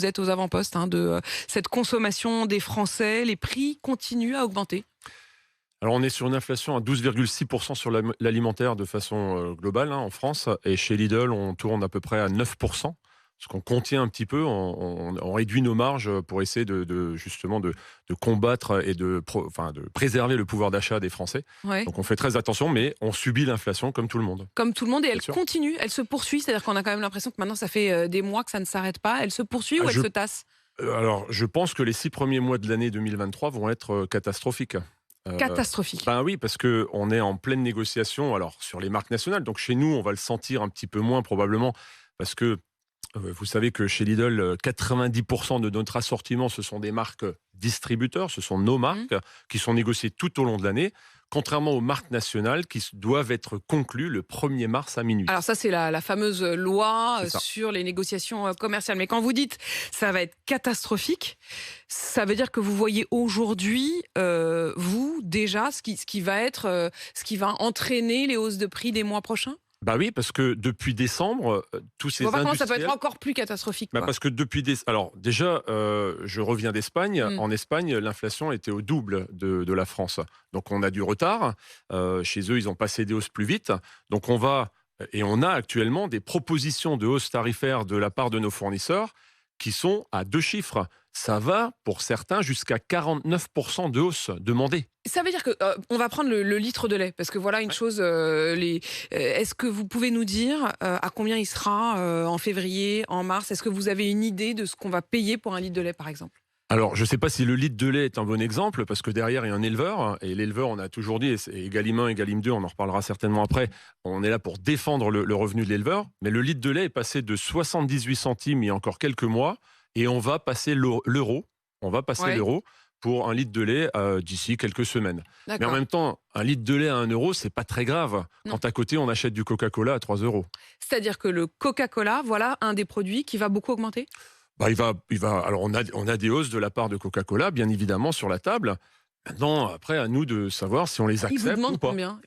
vous êtes aux avant-postes de cette consommation des Français. Les prix continuent à augmenter. Alors on est sur une inflation à 12,6% sur l'alimentaire de façon globale en France. Et chez Lidl, on tourne à peu près à 9%. Parce qu'on contient un petit peu, on réduit nos marges pour essayer justement de combattre et de préserver le pouvoir d'achat des Français. Ouais. Donc on fait très attention, mais on subit l'inflation comme tout le monde. Comme tout le monde, et elle Bien sûr. continue, elle se poursuit. C'est-à-dire qu'on a quand même l'impression que maintenant, ça fait des mois que ça ne s'arrête pas. Elle se poursuit ou elle se tasse? Alors, je pense que les 6 premiers mois de l'année 2023 vont être catastrophiques. Catastrophique. Ben oui, parce qu'on est en pleine négociation alors, sur les marques nationales. Donc chez nous, on va le sentir un petit peu moins probablement, parce que vous savez que chez Lidl, 90% de notre assortiment, ce sont des marques distributeurs, ce sont nos Mmh. marques qui sont négociées tout au long de l'année, contrairement aux marques nationales qui doivent être conclues le 1er mars à minuit. Alors ça, c'est la fameuse loi C'est ça. sur les négociations commerciales. Mais quand vous dites ça va être catastrophique, ça veut dire que vous voyez aujourd'hui, vous, déjà, ce qui va entraîner les hausses de prix des mois prochains? Bah oui, parce que depuis décembre, tous Je ces vois pas comment ça peut être industriels... encore plus catastrophique, Bah quoi. parce que alors déjà, je reviens d'Espagne. Mmh. En Espagne, l'inflation était au double de la France. Donc on a du retard. Chez eux, ils ont passé des hausses plus vite. Donc on a actuellement des propositions de hausse tarifaire de la part de nos fournisseurs qui sont à 2 chiffres. Ça va, pour certains, jusqu'à 49% de hausse demandée. Ça veut dire que, on va prendre le litre de lait, parce que voilà une chose, est-ce que vous pouvez nous dire, à combien il sera, en février, en mars? Est-ce que vous avez une idée de ce qu'on va payer pour un litre de lait, par exemple? Alors, je ne sais pas si le litre de lait est un bon exemple, parce que derrière, il y a un éleveur. Et l'éleveur, on a toujours dit, et Egalim 1, Egalim 2, on en reparlera certainement après, on est là pour défendre le revenu de l'éleveur. Mais le litre de lait est passé de 78 centimes il y a encore quelques mois, et on va passer l'euro. On va passer Ouais. l'euro pour un litre de lait d'ici quelques semaines. Mais en D'accord. même temps, un litre de lait à 1 euro, c'est pas très grave. Non. Quand à côté, on achète du Coca-Cola à 3 euros. C'est-à-dire que le Coca-Cola, voilà un des produits qui va beaucoup augmenter? Bah, alors, on a des hausses de la part de Coca-Cola, bien évidemment, sur la table. Maintenant, après, à nous de savoir si on les Ils vous accepte ou demandent pas. combien?